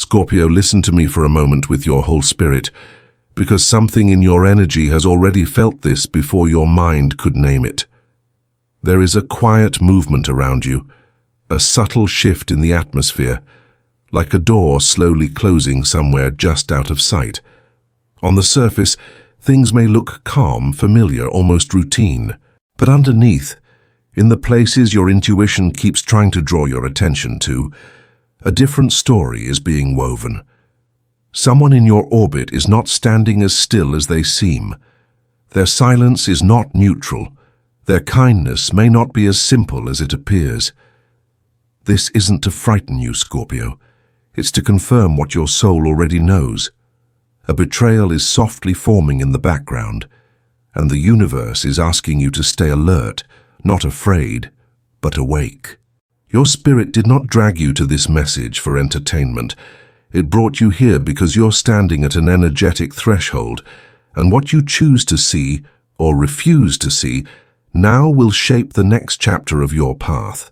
Scorpio, listen to me for a moment with your whole spirit, because something in your energy has already felt this before your mind could name it. There is a quiet movement around you, a subtle shift in the atmosphere, like a door slowly closing somewhere just out of sight. On the surface, things may look calm, familiar, almost routine, but underneath, in the places your intuition keeps trying to draw your attention to, a different story is being woven. Someone in your orbit is not standing as still as they seem. Their silence is not neutral. Their kindness may not be as simple as it appears. This isn't to frighten you, Scorpio. It's to confirm what your soul already knows. A betrayal is softly forming in the background, and the universe is asking you to stay alert, not afraid, but awake. Your spirit did not drag you to this message for entertainment. It brought you here because you're standing at an energetic threshold, and what you choose to see, or refuse to see, now will shape the next chapter of your path.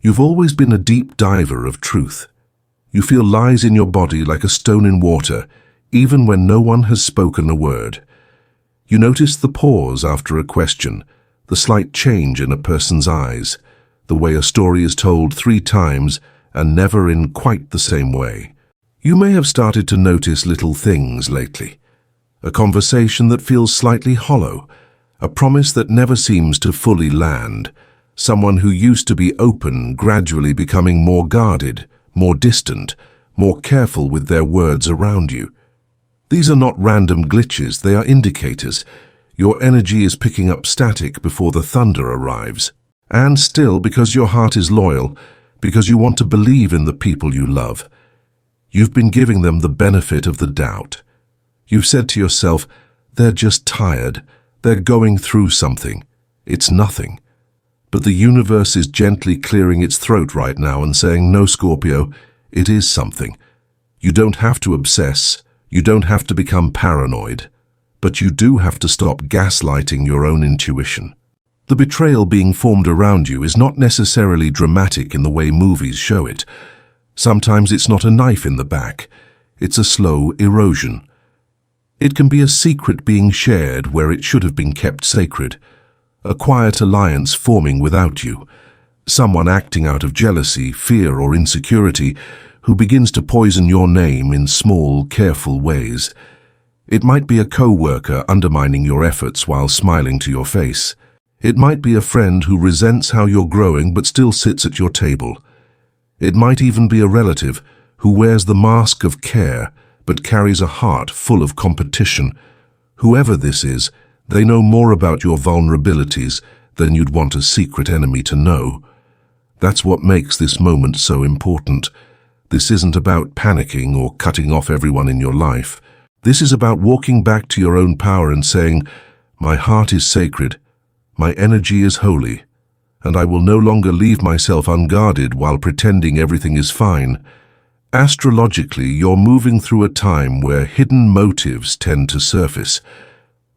You've always been a deep diver of truth. You feel lies in your body like a stone in water, even when no one has spoken a word. You notice the pause after a question, the slight change in a person's eyes, the way a story is told 3 times and never in quite the same way. You may have started to notice little things lately. A conversation that feels slightly hollow, a promise that never seems to fully land, someone who used to be open gradually becoming more guarded, more distant, more careful with their words around you. These are not random glitches, they are indicators. Your energy is picking up static before the thunder arrives. And still, because your heart is loyal, because you want to believe in the people you love, you've been giving them the benefit of the doubt. You've said to yourself, they're just tired, they're going through something, it's nothing. But the universe is gently clearing its throat right now and saying, no, Scorpio, it is something. You don't have to obsess, you don't have to become paranoid, but you do have to stop gaslighting your own intuition. The betrayal being formed around you is not necessarily dramatic in the way movies show it. Sometimes it's not a knife in the back, it's a slow erosion. It can be a secret being shared where it should have been kept sacred, a quiet alliance forming without you, someone acting out of jealousy, fear, or insecurity who begins to poison your name in small, careful ways. It might be a co-worker undermining your efforts while smiling to your face. It might be a friend who resents how you're growing but still sits at your table. It might even be a relative who wears the mask of care but carries a heart full of competition. Whoever this is, they know more about your vulnerabilities than you'd want a secret enemy to know. That's what makes this moment so important. This isn't about panicking or cutting off everyone in your life. This is about walking back to your own power and saying, my heart is sacred, my energy is holy, and I will no longer leave myself unguarded while pretending everything is fine. Astrologically, you're moving through a time where hidden motives tend to surface.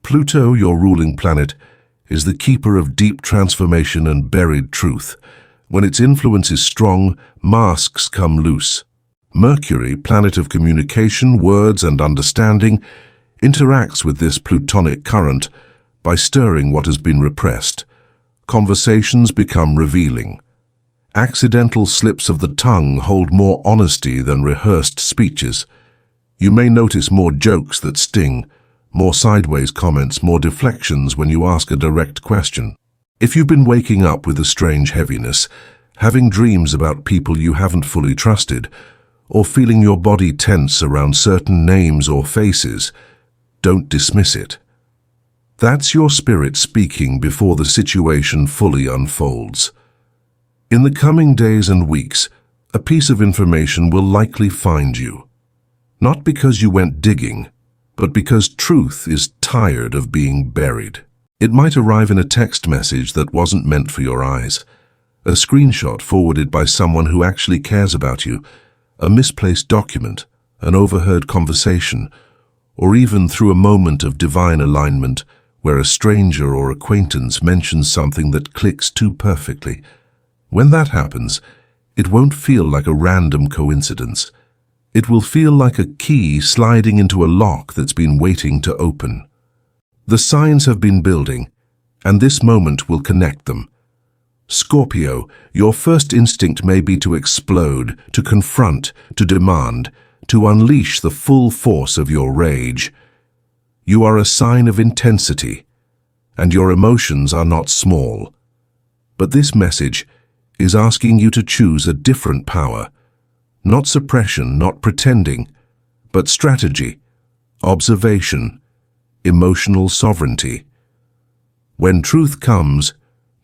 Pluto, your ruling planet, is the keeper of deep transformation and buried truth. When its influence is strong, masks come loose. Mercury, planet of communication, words, and understanding, interacts with this plutonic current by stirring what has been repressed. Conversations become revealing. Accidental slips of the tongue hold more honesty than rehearsed speeches. You may notice more jokes that sting, more sideways comments, more deflections when you ask a direct question. If you've been waking up with a strange heaviness, having dreams about people you haven't fully trusted, or feeling your body tense around certain names or faces, don't dismiss it. That's your spirit speaking before the situation fully unfolds. In the coming days and weeks, a piece of information will likely find you. Not because you went digging, but because truth is tired of being buried. It might arrive in a text message that wasn't meant for your eyes, a screenshot forwarded by someone who actually cares about you, a misplaced document, an overheard conversation, or even through a moment of divine alignment where a stranger or acquaintance mentions something that clicks too perfectly. When that happens, it won't feel like a random coincidence. It will feel like a key sliding into a lock that's been waiting to open. The signs have been building, and this moment will connect them. Scorpio, your first instinct may be to explode, to confront, to demand, to unleash the full force of your rage. You are a sign of intensity, and your emotions are not small. But this message is asking you to choose a different power. Not suppression, not pretending, but strategy, observation, emotional sovereignty. When truth comes,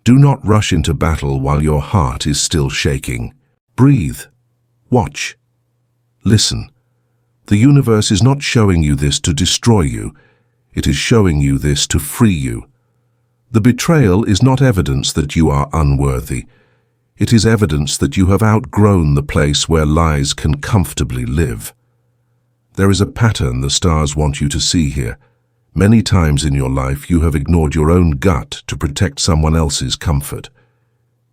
do not rush into battle while your heart is still shaking. Breathe. Watch. Listen. The universe is not showing you this to destroy you. It is showing you this to free you. The betrayal is not evidence that you are unworthy. It is evidence that you have outgrown the place where lies can comfortably live. There is a pattern the stars want you to see here. Many times in your life you have ignored your own gut to protect someone else's comfort.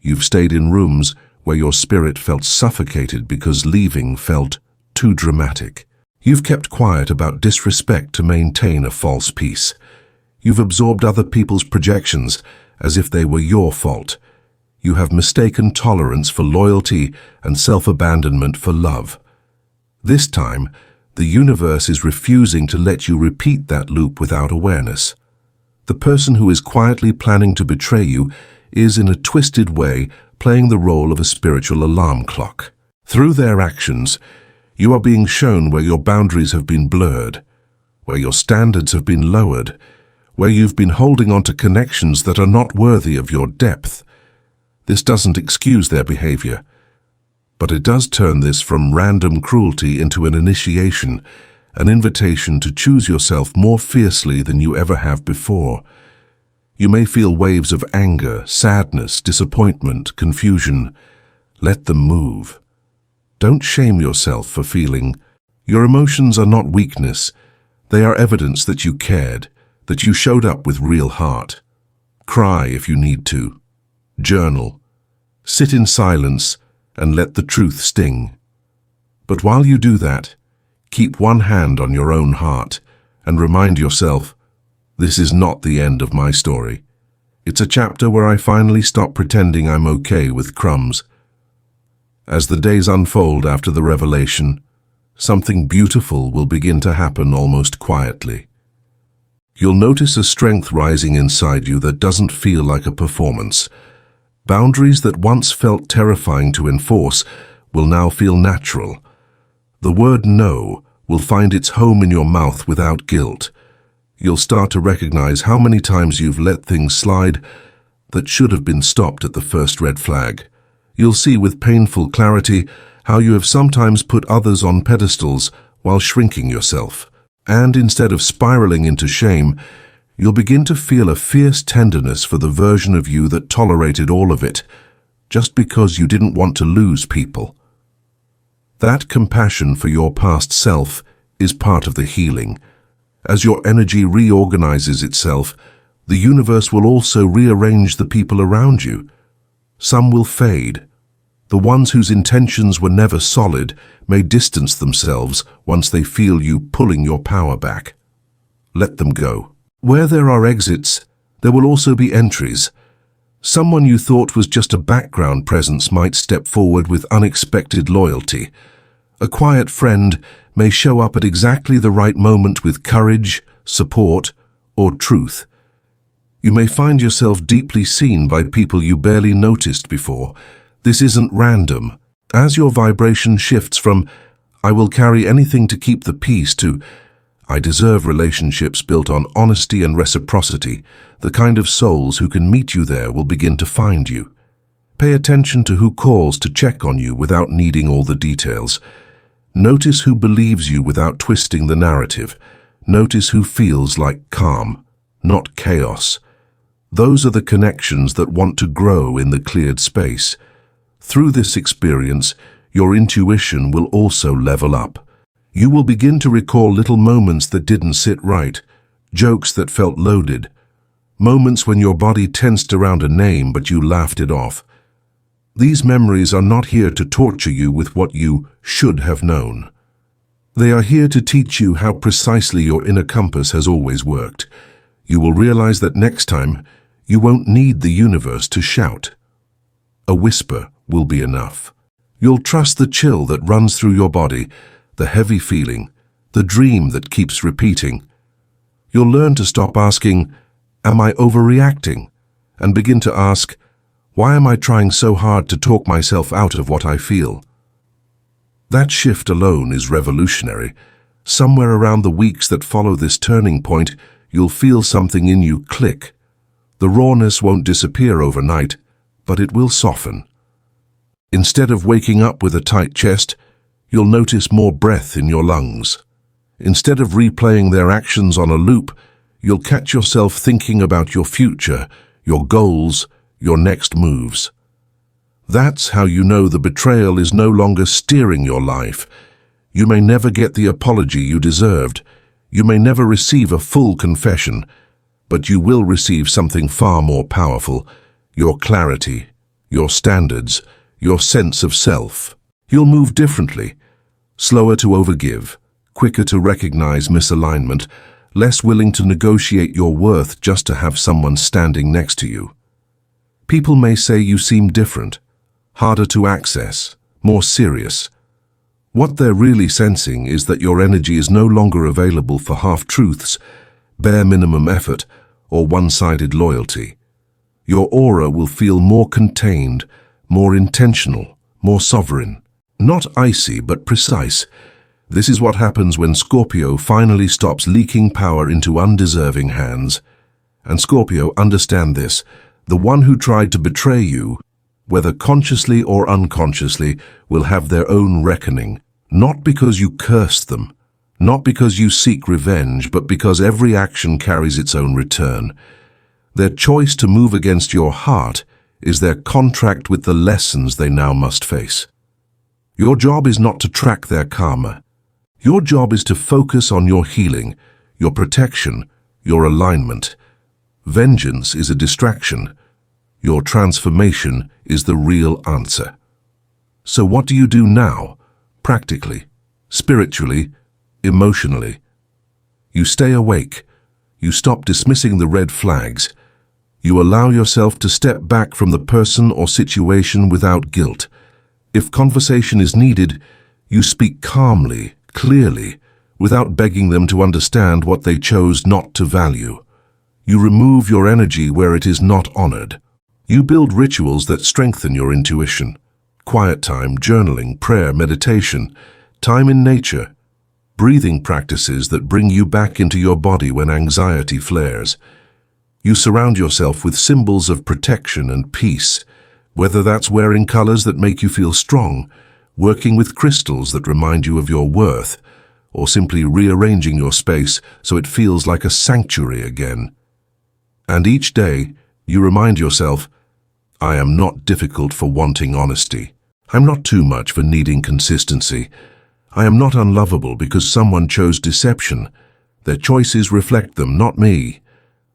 You've stayed in rooms where your spirit felt suffocated because leaving felt too dramatic. You've kept quiet about disrespect to maintain a false peace. You've absorbed other people's projections as if they were your fault. You have mistaken tolerance for loyalty and self-abandonment for love. This time, the universe is refusing to let you repeat that loop without awareness. The person who is quietly planning to betray you is, in a twisted way, playing the role of a spiritual alarm clock. Through their actions, you are being shown where your boundaries have been blurred, where your standards have been lowered, where you've been holding on to connections that are not worthy of your depth. This doesn't excuse their behavior, but it does turn this from random cruelty into an initiation, an invitation to choose yourself more fiercely than you ever have before. You may feel waves of anger, sadness, disappointment, confusion. Let them move. Don't shame yourself for feeling. Your emotions are not weakness. They are evidence that you cared, that you showed up with real heart. Cry if you need to. Journal. Sit in silence and let the truth sting. But while you do that, keep one hand on your own heart and remind yourself, this is not the end of my story. It's a chapter where I finally stop pretending I'm okay with crumbs. As the days unfold after the revelation, something beautiful will begin to happen almost quietly. You'll notice a strength rising inside you that doesn't feel like a performance. Boundaries that once felt terrifying to enforce will now feel natural. The word no will find its home in your mouth without guilt. You'll start to recognize how many times you've let things slide that should have been stopped at the first red flag. You'll see with painful clarity how you have sometimes put others on pedestals while shrinking yourself. And instead of spiraling into shame, you'll begin to feel a fierce tenderness for the version of you that tolerated all of it, just because you didn't want to lose people. That compassion for your past self is part of the healing. As your energy reorganizes itself, the universe will also rearrange the people around you. Some will fade. The ones whose intentions were never solid may distance themselves once they feel you pulling your power back. Let them go. Where there are exits, there will also be entries. Someone you thought was just a background presence might step forward with unexpected loyalty. A quiet friend may show up at exactly the right moment with courage, support, or truth. You may find yourself deeply seen by people you barely noticed before. This isn't random. As your vibration shifts from, I will carry anything to keep the peace, to, I deserve relationships built on honesty and reciprocity, the kind of souls who can meet you there will begin to find you. Pay attention to who calls to check on you without needing all the details. Notice who believes you without twisting the narrative. Notice who feels like calm, not chaos. Those are the connections that want to grow in the cleared space. Through this experience, your intuition will also level up. You will begin to recall little moments that didn't sit right, jokes that felt loaded, moments when your body tensed around a name but you laughed it off. These memories are not here to torture you with what you should have known. They are here to teach you how precisely your inner compass has always worked. You will realize that next time, you won't need the universe to shout. A whisper will be enough. You'll trust the chill that runs through your body, the heavy feeling, the dream that keeps repeating. You'll learn to stop asking, "Am I overreacting?" and begin to ask, "Why am I trying so hard to talk myself out of what I feel?" That shift alone is revolutionary. Somewhere around the weeks that follow this turning point, you'll feel something in you click. The rawness won't disappear overnight, but it will soften. Instead of waking up with a tight chest, you'll notice more breath in your lungs. Instead of replaying their actions on a loop, you'll catch yourself thinking about your future, your goals, your next moves. That's how you know the betrayal is no longer steering your life. You may never get the apology you deserved. You may never receive a full confession, but you will receive something far more powerful: your clarity, your standards, your sense of self. You'll move differently, slower to overgive, quicker to recognize misalignment, less willing to negotiate your worth just to have someone standing next to you. People may say you seem different, harder to access, more serious. What they're really sensing is that your energy is no longer available for half-truths, bare minimum effort, or one-sided loyalty. Your aura will feel more contained, more intentional, more sovereign. Not icy, but precise. This is what happens when Scorpio finally stops leaking power into undeserving hands. And Scorpio, understand this: the one who tried to betray you, whether consciously or unconsciously, will have their own reckoning. Not because you cursed them, not because you seek revenge, but because every action carries its own return. Their choice to move against your heart is their contract with the lessons they now must face. Your job is not to track their karma. Your job is to focus on your healing, your protection, your alignment. Vengeance is a distraction. Your transformation is the real answer. So what do you do now? Practically, spiritually, emotionally. You stay awake. You stop dismissing the red flags. You allow yourself to step back from the person or situation without guilt. If conversation is needed, you speak calmly, clearly, without begging them to understand what they chose not to value. You remove your energy where it is not honored. You build rituals that strengthen your intuition. Quiet time, journaling, prayer, meditation, time in nature, breathing practices that bring you back into your body when anxiety flares. You surround yourself with symbols of protection and peace, whether that's wearing colors that make you feel strong, working with crystals that remind you of your worth, or simply rearranging your space so it feels like a sanctuary again. And each day, you remind yourself, I am not difficult for wanting honesty. I'm not too much for needing consistency. I am not unlovable because someone chose deception. Their choices reflect them, not me.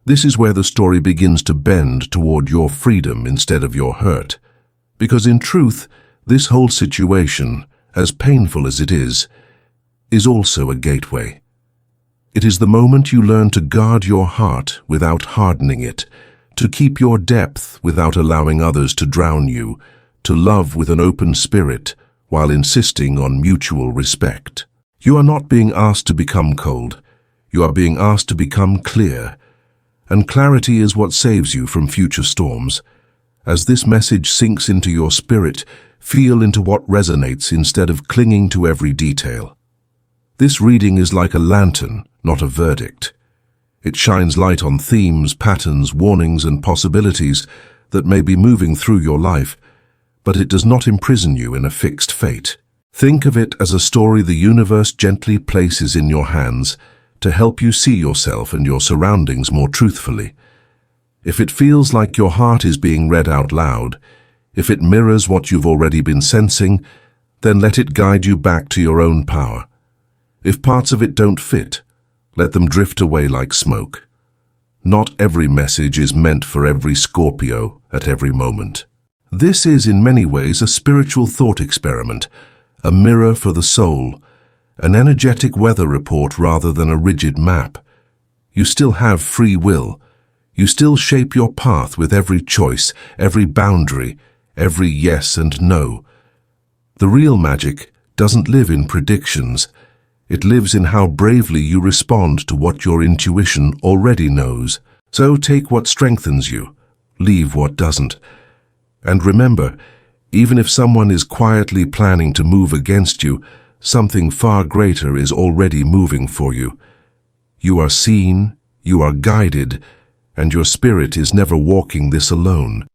This is where the story begins to bend toward your freedom instead of your hurt. Because in truth, this whole situation, as painful as it is also a gateway. It is the moment you learn to guard your heart without hardening it, to keep your depth without allowing others to drown you, to love with an open spirit while insisting on mutual respect. You are not being asked to become cold. You are being asked to become clear. And clarity is what saves you from future storms. As this message sinks into your spirit, feel into what resonates instead of clinging to every detail. This reading is like a lantern, not a verdict. It shines light on themes, patterns, warnings, and possibilities that may be moving through your life, but it does not imprison you in a fixed fate. Think of it as a story the universe gently places in your hands to help you see yourself and your surroundings more truthfully. If it feels like your heart is being read out loud, if it mirrors what you've already been sensing, then let it guide you back to your own power. If parts of it don't fit, let them drift away like smoke. Not every message is meant for every Scorpio at every moment. This is in many ways a spiritual thought experiment, a mirror for the soul, an energetic weather report rather than a rigid map. You still have free will. You still shape your path with every choice, every boundary, every yes and no. The real magic doesn't live in predictions. It lives in how bravely you respond to what your intuition already knows. So take what strengthens you, leave what doesn't. And remember, even if someone is quietly planning to move against you, something far greater is already moving for you. You are seen, you are guided, and your spirit is never walking this alone.